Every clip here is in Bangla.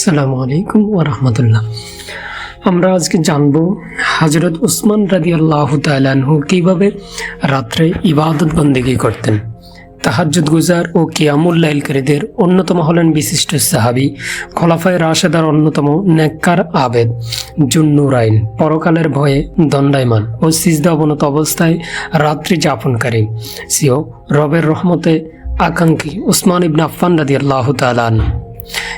আসসালামু আলাইকুম ওয়া রাহমাতুল্লাহ। আমরা আজকে জানব হযরত উসমান রাদিয়াল্লাহু তাআলা আনহু কিভাবে রাত্রে ইবাদত বন্দেগী করতেন। তাহাজ্জুদ গুজার ও কিয়ামুল লাইলকারীদের অন্যতম হলেন বিশিষ্ট সাহাবী খোলাফায়ে রাশেদার অন্যতম নেককার আবেদ জুন্নুরাইন, পরকালের ভয়ে দণ্ডায়মান ও সিজদা অবনত অবস্থায় রাত্রি যাপনকারী সিও রবের রহমতে আকাঙ্ক্ষী উসমান ইবনে আফফান রাদিয়াল্লাহু তাআলা আনহু।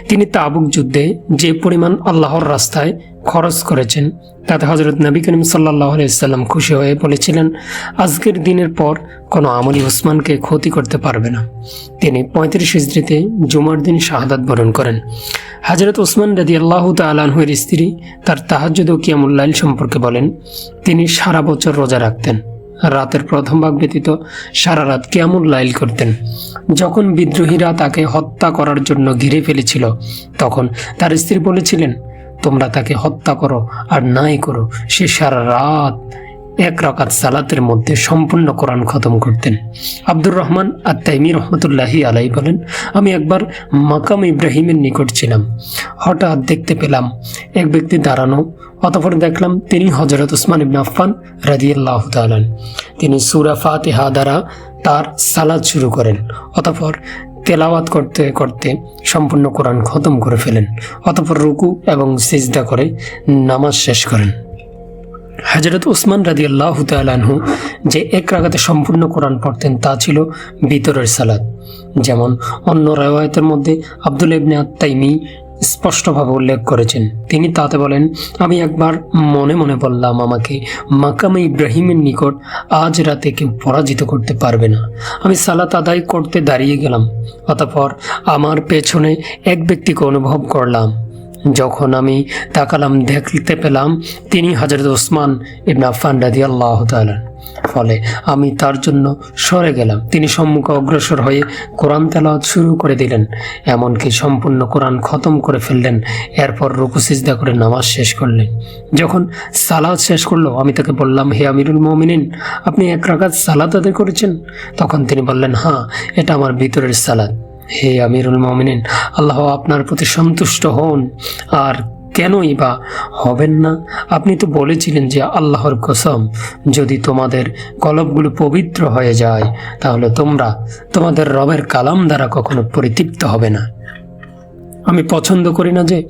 তিনি তাবুক যুদ্ধে যে পরিমাণ আল্লাহর রাস্তায় খরচ করেছেন তাতে হযরত নবী করিম সাল্লাল্লাহু আলাইহি ওয়াসাল্লাম খুশি হয়ে বলেছিলেন, আজকের দিনের পর কোনো আমলই উসমানকে ক্ষতি করতে পারবে না। তিনি 35 হিজরিতে জুমার দিন শাহাদাত বরণ করেন। হযরত উসমান রাদিয়াল্লাহু তাআলা আনহুর স্ত্রী তার তাহাজ্জুদ ও কিয়ামুল লাইল সম্পর্কে বলেন, তিনি সারা বছর রোজা রাখতেন, রাতের প্রথম ভাগ ব্যতীত সারা রাত কিয়ামুল লাইল করতেন। যখন বিদ্রোহীরা তাকে হত্যা করার জন্য ঘিরে ফেলেছিল তখন তার স্ত্রী বলেছিলেন, তোমরা তাকে হত্যা করো আর নাই করো, সে সারা রাত এক রাকাত সালাতের মধ্যে সম্পূর্ণ কোরআন খতম করতেন। আব্দুর রহমান আত-তাইমি রহমতুল্লাহি আলাইহি বলেন, আমি একবার মাকাম ইব্রাহিমের নিকট ছিলাম, হঠাৎ দেখতে পেলাম এক ব্যক্তি দাঁড়ানো, অতঃপর দেখলাম তিনি হযরত উসমান ইবনে আফফান রাদিয়াল্লাহু তাআলা। তিনি সূরা ফাতিহা দ্বারা তার সালাত শুরু করেন, অতঃপর তেলাওয়াত করতে করতে সম্পূর্ণ কোরআন খতম করে ফেলেন, অতঃপর রুকু এবং সিজদা করে নামাজ শেষ করেন। হযরত উসমান রাদিয়াল্লাহু তাআলা আনহু যে এক রাকাতে সম্পূর্ণ কোরআন পড়তেন তা ছিল ভিতরের সালাত। যেমন অন্য riwayতের মধ্যে আব্দুল্লাহ ইবনে আত-তাইমি স্পষ্টভাবে উল্লেখ করেছেন। তিনি তাতে বলেন, আমি একবার মনে মনে বললাম, আমাকে মাকামে ইব্রাহিমের নিকট আজ রাতে কেউ পরাজিত করতে পারবে না। আমি সালাত আদায় করতে দাঁড়িয়ে গেলাম, অতঃপর আমার পেছনে এক ব্যক্তিকে অনুভব করলাম। যখন আমি তাকালাম দেখতে পেলাম তিনি হযরত উসমান ইবনে আফফান রাদিয়াল্লাহু তাআলা। ফলে আমি তার জন্য সরে গেলাম। তিনি সম্মুখে অগ্রসর হয়ে কোরআন তেলাওয়াত শুরু করে দিলেন, এমনকি সম্পূর্ণ কোরআন খতম করে ফেললেন। এরপর রুকু সিজদা করে নামাজ শেষ করলেন। যখন সালাত শেষ করলো আমি তাকে বললাম, হে আমিরুল মুমিনিন, আপনি এক রাকাত সালাত আদায় করেছেন? তখন তিনি বললেন, হ্যাঁ, এটা আমার ভিতরের সালাত। হে আমিরুল মুমিনিন, আল্লাহ আপনার প্রতি সন্তুষ্ট হন, আর কেনই বা হবেন না? আপনি তো বলেছিলেন যে আল্লাহর কসম, যদি তোমাদের কলবগুলো পবিত্র হয়ে যায় তাহলে তোমরা তোমাদের রবের কালাম দ্বারা কখনো পরিতৃপ্ত হবে না। আমি পছন্দ করি না যে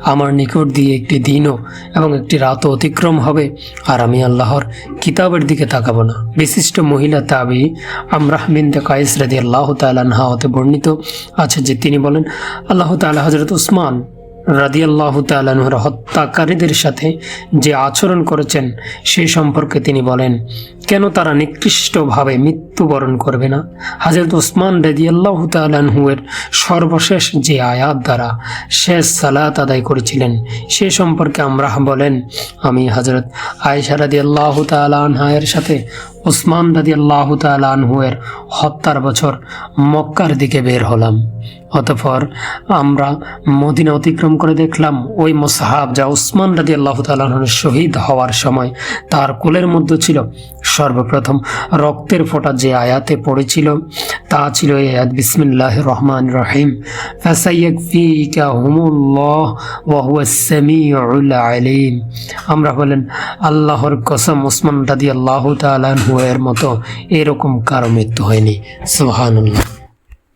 আমার নিকট দিয়ে একটি দিনও এবং একটি রাতও অতিক্রম হবে আর আমি আল্লাহর কিতাবের দিকে তাকাবো না। বিশিষ্ট মহিলা তাবি আমরাহ বিনতে কায়েস রাদিয়াল্লাহু তাআলা আনহা হতে বর্ণিত আছে যে তিনি বলেন, আল্লাহ তাআলা হযরত উসমান রাদিয়াল্লাহু তাআলা আনহুর হত্যাকারীদের সাথে যে আচরণ করেছেন সেই সম্পর্কে তিনি বলেন, কেন তারা নিকৃষ্টভাবে মৃত্যুবরণ করবে না? হযরত উসমান রাদিয়াল্লাহু তাআলা আনহুর সর্বশেষ যে আয়াত দ্বারা শেষ সালাত আদায় করেছিলেন সে সম্পর্কে আমরাহ বলেন, আমি হযরত আয়েশা রাদিয়াল্লাহু তাআলা আনহার সাথে উসমান রাদিয়াল্লাহু তাআলা আনহুর হত্যার বছর মক্কার দিকে বের হলাম। অতঃপর আমরা মদিনা অতিক্রম করে দেখলাম ওই মুসহাব যা উসমান রাদিয়াল্লাহু তাআলা আনহুর শহীদ হওয়ার সময় তার কোলের মধ্যে ছিল, সর্বপ্রথম রক্তের ফোঁটা যে আয়াতে পড়েছিল তা ছিল এই আয়াত, বিসমিল্লাহির রহমানির রহিম, ফাসাইয়াকফিকাহুমুল্লাহ ওয়া হুয়াস সামিউল আলিম। আমরা বলেন, আল্লাহর কসম, উসমান রাদিয়াল্লাহু তাআলা আনহু এর মতো এরকম কারো মৃত্যু হয়নি। সুবহানাল্লাহ।